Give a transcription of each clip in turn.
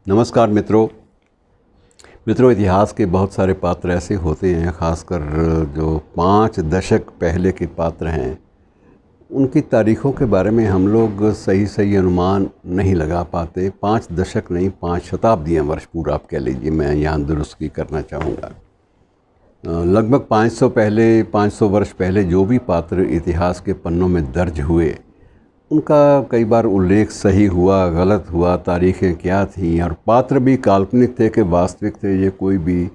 नमस्कार मित्रों, इतिहास के बहुत सारे पात्र ऐसे होते हैं, ख़ासकर जो 5 दशक पहले के पात्र हैं, उनकी तारीख़ों के बारे में हम लोग सही अनुमान नहीं लगा पाते। 5 दशक नहीं, 5 शताब्दियाँ वर्ष पूरा आप कह लीजिए, मैं यहाँ दुरुस्ती करना चाहूँगा। लगभग 500 वर्ष पहले जो भी पात्र इतिहास के पन्नों में दर्ज हुए, उनका कई बार उल्लेख सही हुआ, गलत हुआ, तारीखें क्या थीं, और पात्र भी काल्पनिक थे कि वास्तविक थे, ये कोई भी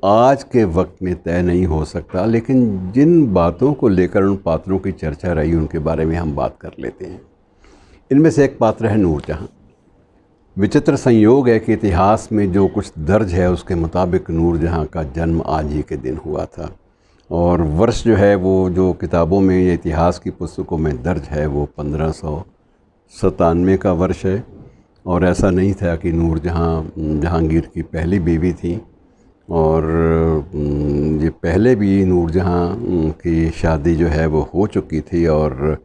आज के वक्त में तय नहीं हो सकता। लेकिन जिन बातों को लेकर उन पात्रों की चर्चा रही, उनके बारे में हम बात कर लेते हैं। इनमें से एक पात्र है नूरजहाँ। विचित्र संयोग है कि इतिहास में जो कुछ दर्ज है उसके मुताबिक नूरजहाँ का जन्म आज ही के दिन हुआ था, और वर्ष जो है वो जो किताबों में या इतिहास की पुस्तकों में दर्ज है वो 1597 का वर्ष है। और ऐसा नहीं था कि नूरजहाँ जहांगीर की पहली बीवी थी, और ये पहले भी नूरजहाँ की शादी जो है वो हो चुकी थी, और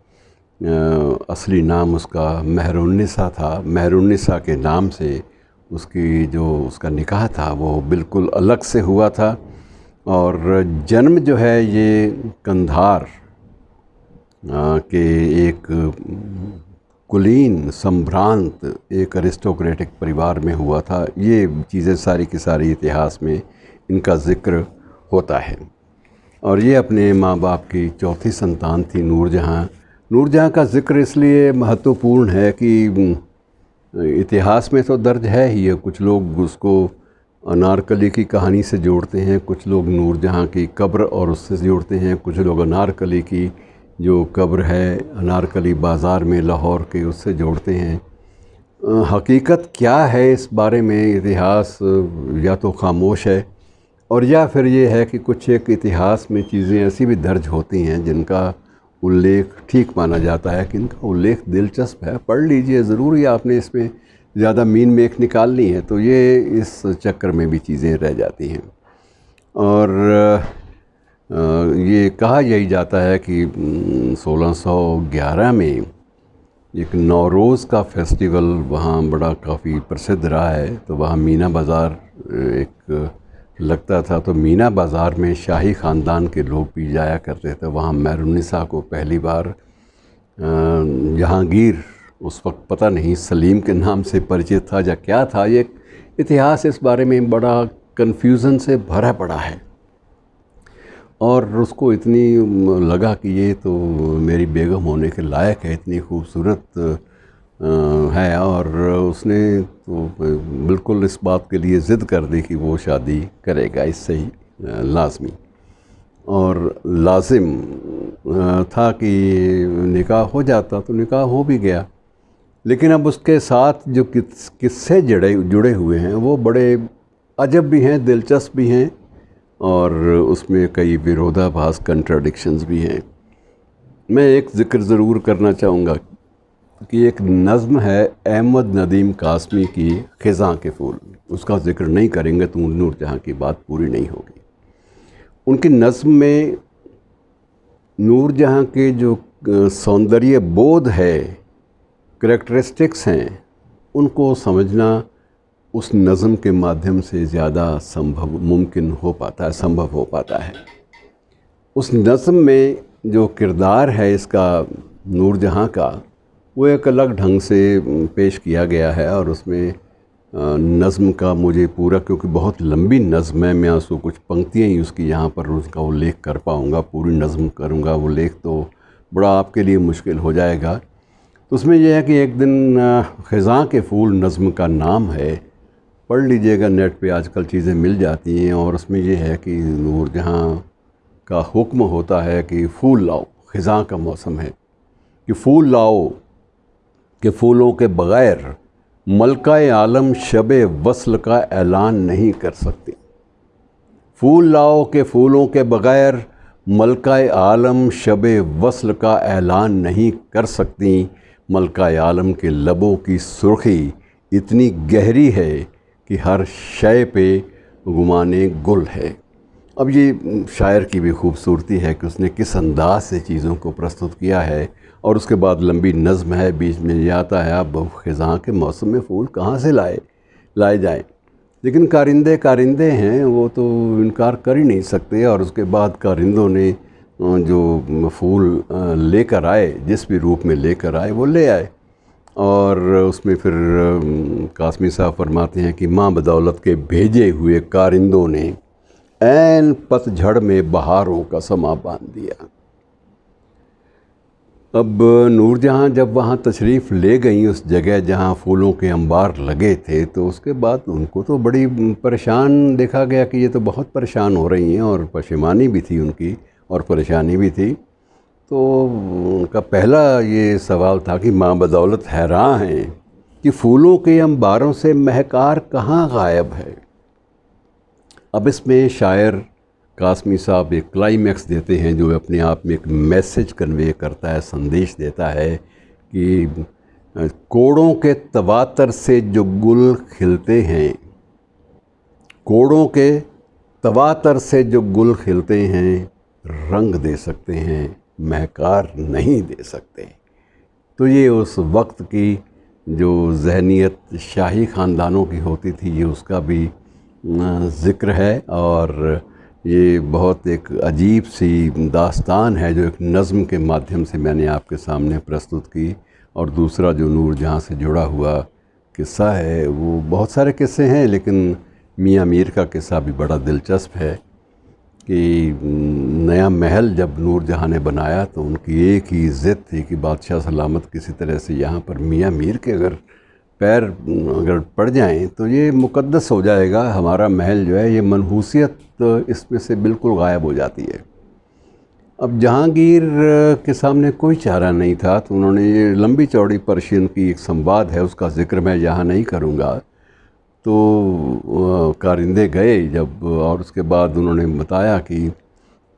असली नाम उसका मेहरुन्निसा था। मेहरुन्निसा के नाम से उसका निकाह था वो बिल्कुल अलग से हुआ था। और जन्म जो है ये कंधार के एक कुलीन संभ्रांत एक अरिस्टोक्रेटिक परिवार में हुआ था। ये चीज़ें सारी की सारी इतिहास में इनका ज़िक्र होता है। और ये अपने माँ बाप की चौथी संतान थी नूरजहाँ। नूरजहाँ का ज़िक्र इसलिए महत्वपूर्ण है कि इतिहास में तो दर्ज है ही है, कुछ लोग उसको अनारकली की कहानी से जोड़ते हैं, कुछ लोग नूरजहाँ की कब्र और उससे जोड़ते हैं, कुछ लोग अनारकली की जो कब्र है अनारकली बाज़ार में लाहौर के उससे जोड़ते हैं। हकीकत क्या है इस बारे में इतिहास या तो खामोश है, और या फिर ये है कि कुछ एक इतिहास में चीज़ें ऐसी भी दर्ज होती हैं जिनका उल्लेख ठीक माना जाता है कि इनका उल्लेख दिलचस्प है, पढ़ लीजिए, ज़रूरी आपने इसमें ज़्यादा मीन मेख निकालनी है, तो ये इस चक्कर में भी चीज़ें रह जाती हैं। और ये कहा यही जाता है कि 1611 में एक नौरोज़ का फेस्टिवल वहाँ बड़ा काफ़ी प्रसिद्ध रहा है। तो वहाँ मीना बाज़ार एक लगता था, तो मीना बाज़ार में शाही ख़ानदान के लोग भी जाया करते थे। वहाँ मेहरुन्निसा को पहली बार जहांगीर, उस वक्त पता नहीं सलीम के नाम से परिचित था या क्या था, ये इतिहास इस बारे में बड़ा कन्फ्यूज़न से भरा पड़ा है। और उसको इतनी लगा कि ये तो मेरी बेगम होने के लायक है, इतनी खूबसूरत है, और उसने तो बिल्कुल इस बात के लिए ज़िद कर दी कि वो शादी करेगा इससे ही, लाज़मी और लाजिम था कि निकाह हो जाता। तो निकाह हो भी गया, लेकिन अब उसके साथ जो किस्से जुड़े हुए हैं वो बड़े अजब भी हैं, दिलचस्प भी हैं, और उसमें कई विरोधाभास कंट्राडिक्शंस भी हैं। मैं एक ज़िक्र ज़रूर करना चाहूँगा कि एक नज़्म है अहमद नदीम कासमी की ख़िज़ां के फूल, उसका ज़िक्र नहीं करेंगे तो नूरजहाँ की बात पूरी नहीं होगी। उनकी नज़्म में नूरजहाँ के जो सौंदर्य बोध है, करैक्टरिस्टिक्स हैं, उनको समझना उस नज़्म के माध्यम से ज़्यादा संभव हो पाता है। उस नज़्म में जो किरदार है इसका नूरजहाँ का, वो एक अलग ढंग से पेश किया गया है। और उसमें नज़्म का मुझे पूरा, क्योंकि बहुत लंबी नज़्म है, मैं उसको कुछ पंक्तियाँ ही उसकी यहाँ पर उसका उल्लेख कर पाऊँगा, पूरी नज़्म करूँगा उल्लेख तो बड़ा आपके लिए मुश्किल हो जाएगा। तो उसमें यह है कि एक दिन ख़िज़ां के फूल नज़्म का नाम है, पढ़ लीजिएगा, नेट पे आजकल चीज़ें मिल जाती हैं। और उसमें यह है कि नूरजहाँ का हुक्म होता है कि फूल लाओ, ख़िज़ां का मौसम है, कि फूल लाओ कि फूलों के बग़ैर मलका-ए आलम शब-ए वस्ल का ऐलान नहीं कर सकती। फूल लाओ के फूलों के बग़ैर मलका-ए आलम शब-ए वस्ल का ऐलान नहीं कर सकती। मलका-ए आलम के लबों की सुर्खी इतनी गहरी है कि हर शय पे गुमाने गुल है। अब ये शायर की भी खूबसूरती है कि उसने किस अंदाज से चीज़ों को प्रस्तुत किया है। और उसके बाद लंबी नज़्म है, बीच में ये आता है अब ख़िज़ां के मौसम में फूल कहाँ से लाए। लाए जाएं। लेकिन कारिंदे कारिंदे हैं, वो तो इनकार कर ही नहीं सकते। और उसके बाद कारिंदों ने जो फूल लेकर आए, जिस भी रूप में लेकर आए वो ले आए। और उसमें फिर कासमी साहब फरमाते हैं कि माँ बदौलत के भेजे हुए कारिंदों ने ऐन पतझड़ में बहारों का समा बांध दिया। अब नूरजहाँ जब वहाँ तशरीफ़ ले गई उस जगह जहाँ फूलों के अंबार लगे थे, तो उसके बाद उनको तो बड़ी परेशान देखा गया कि ये तो बहुत परेशान हो रही हैं, और पशेमानी भी थी उनकी और परेशानी भी थी। तो उनका पहला ये सवाल था कि माँ बदौलत हैरान हैं कि फूलों के अंबारों से महकार कहाँ गायब है। अब इसमें शायर कासमी साहब एक क्लाइमैक्स देते हैं जो अपने आप में एक मैसेज कन्वे करता है, संदेश देता है कि कोड़ों के तवातर से जो गुल खिलते हैं, कोड़ों के तवातर से जो गुल खिलते हैं, रंग दे सकते हैं, महकार नहीं दे सकते। तो ये उस वक्त की जो जहनीत शाही ख़ानदानों की होती थी, ये उसका भी ज़िक्र है। और ये बहुत एक अजीब सी दास्तान है जो एक नज़्म के माध्यम से मैंने आपके सामने प्रस्तुत की। और दूसरा जो नूरजहाँ से जुड़ा हुआ किस्सा है, वो बहुत सारे किस्से हैं, लेकिन मियाँ मीर का किस्सा भी बड़ा दिलचस्प है कि नया महल जब नूरजहाँ ने बनाया तो उनकी एक ही ज़िद थी कि बादशाह सलामत किसी तरह से यहाँ पर मियाँ मीर के अगर पैर अगर पड़ जाएं तो ये मुक़द्दस हो जाएगा, हमारा महल जो है, ये मनहूसियत इसमें से बिल्कुल गायब हो जाती है। अब जहांगीर के सामने कोई चारा नहीं था, तो उन्होंने ये लंबी चौड़ी पर्शियन की एक संवाद है, उसका ज़िक्र मैं यहाँ नहीं करूँगा। तो कारिंदे गए जब, और उसके बाद उन्होंने बताया कि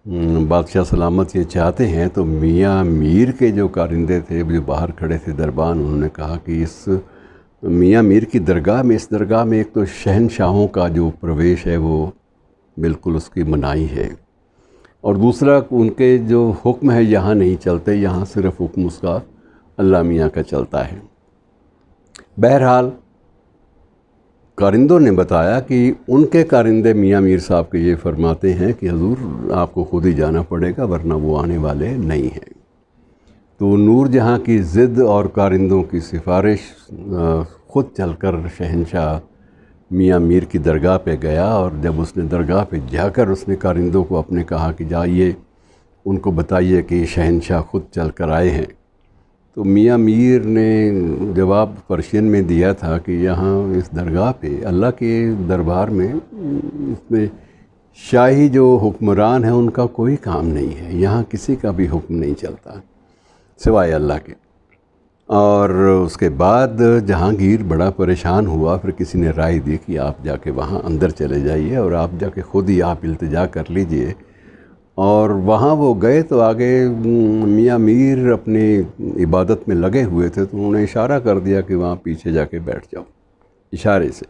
बादशाह सलामत ये चाहते हैं। तो मियाँ मीर के जो कारिंदे थे जो बाहर खड़े थे दरबान, उन्होंने कहा कि इस मियाँ मीर की दरगाह में, इस दरगाह में एक तो शहनशाहों का जो प्रवेश है वो बिल्कुल उसकी मनाही है, और दूसरा उनके जो हुक्म है यहाँ नहीं चलते, यहाँ सिर्फ हुक्म उसका अल्लाह मियाँ का चलता है। बहरहाल कारिंदों ने बताया कि उनके कारिंदे मियाँ मीर साहब के ये फरमाते हैं कि हजूर आपको खुद ही जाना पड़ेगा, वरना वो आने वाले नहीं हैं। तो नूरजहाँ की ज़िद और कारिंदों की सिफारिश ख़ुद चलकर शहनशाह मियाँ मीर की दरगाह पे गया। और जब उसने दरगाह पे जाकर उसने कारिंदों को अपने कहा कि जाइए उनको बताइए कि शहनशाह ख़ुद चल कर आए हैं, तो मियाँ मीर ने जवाब पर्शियन में दिया था कि यहाँ इस दरगाह पे, अल्लाह के दरबार में, इसमें शाही जो हुक्मरान है उनका कोई काम नहीं है, यहाँ किसी का भी हुक्म नहीं चलता सिवाय अल्लाह के। और उसके बाद जहांगीर बड़ा परेशान हुआ। फिर किसी ने राय दी कि आप जाके वहाँ अंदर चले जाइए और आप जाके ख़ुद ही आप इल्तिजा कर लीजिए। और वहाँ वो गए तो आगे मियाँ मीर अपनी इबादत में लगे हुए थे, तो उन्होंने इशारा कर दिया कि वहाँ पीछे जाके बैठ जाओ, इशारे से।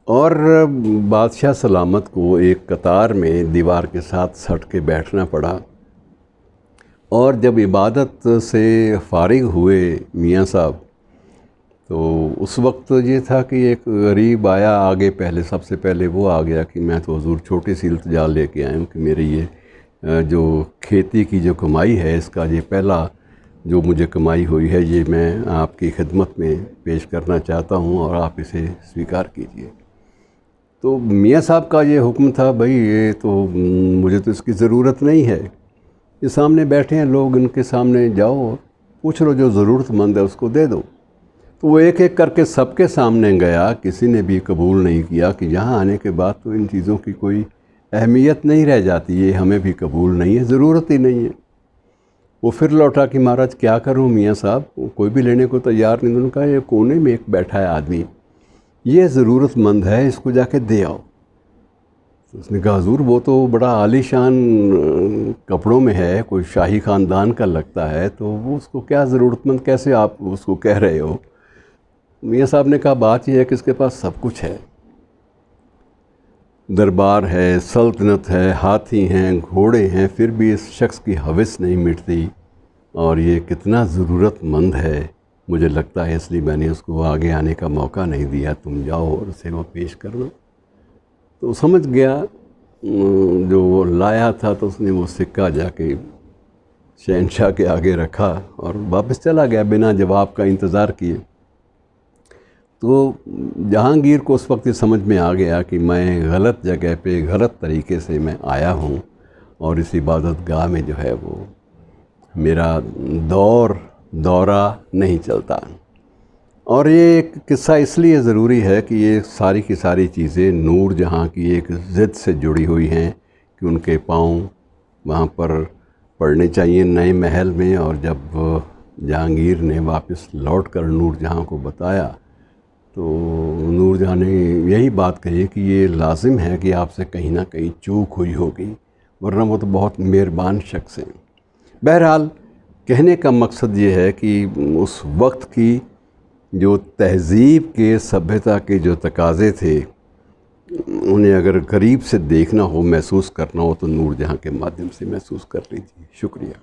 और बादशाह सलामत को एक कतार में दीवार के साथ सट के बैठना पड़ा। और जब इबादत से फारिग हुए मियाँ साहब, तो उस वक्त ये था कि एक गरीब आया आगे, पहले सबसे पहले वो आ गया कि मैं तो हुजूर छोटी सी इल्तिजा लेके आया हूँ कि मेरी ये जो खेती की जो कमाई है, इसका ये पहला जो मुझे कमाई हुई है, ये मैं आपकी खिदमत में पेश करना चाहता हूँ और आप इसे स्वीकार कीजिए। तो मियाँ साहब का ये हुक्म था, भाई ये तो मुझे तो इसकी ज़रूरत नहीं है, ये सामने बैठे हैं लोग, इनके सामने जाओ और पूछ लो, जो ज़रूरतमंद है उसको दे दो। तो वो एक एक करके सबके सामने गया, किसी ने भी कबूल नहीं किया कि यहाँ आने के बाद तो इन चीज़ों की कोई अहमियत नहीं रह जाती, ये हमें भी कबूल नहीं है, ज़रूरत ही नहीं है। वो फिर लौटा कि महाराज क्या करूँ मियाँ साहब, कोई भी लेने को तैयार नहीं। उन्होंने कहा ये कोने में एक बैठा है आदमी, ये ज़रूरतमंद है, इसको जाके दे आओ। तो उसने कहा हुजूर वो तो बड़ा आलीशान कपड़ों में है, कोई शाही ख़ानदान का लगता है, तो वो उसको क्या ज़रूरतमंद, कैसे आप उसको कह रहे हो। मियाँ साहब ने कहा बात यह है कि इसके पास सब कुछ है, दरबार है, सल्तनत है, हाथी हैं, घोड़े हैं, फिर भी इस शख्स की हवस नहीं मिटती, और ये कितना ज़रूरतमंद है, मुझे लगता है, इसलिए मैंने उसको आगे आने का मौका नहीं दिया। तुम जाओ और उसे वो पेश कर दो। तो समझ गया, जो वो लाया था, तो उसने वो सिक्का जाके शहंशाह के आगे रखा और वापस चला गया बिना जवाब का इंतज़ार किए। तो जहांगीर को उस वक्त ये समझ में आ गया कि मैं गलत जगह पे गलत तरीके से मैं आया हूँ और इस इबादत गाह में जो है वो मेरा दौरा नहीं चलता। और ये एक किस्सा इसलिए ज़रूरी है कि ये सारी की सारी चीज़ें नूर जहाँ की एक ज़िद से जुड़ी हुई हैं कि उनके पाँव वहाँ पर पड़ने चाहिए नए महल में। और जब जहांगीर ने वापस लौट कर नूर जहाँ को बताया तो नूर जहाँ ने यही बात कही कि ये लाजिम है कि आपसे कहीं ना कहीं चूक हुई होगी, वरना वो तो बहुत मेहरबान शख्स हैं। बहरहाल कहने का मकसद ये है कि उस वक्त की जो तहज़ीब के, सभ्यता के जो तकाज़े थे, उन्हें अगर करीब से देखना हो, महसूस करना हो, तो नूर जहाँ के माध्यम से महसूस कर लीजिए। शुक्रिया।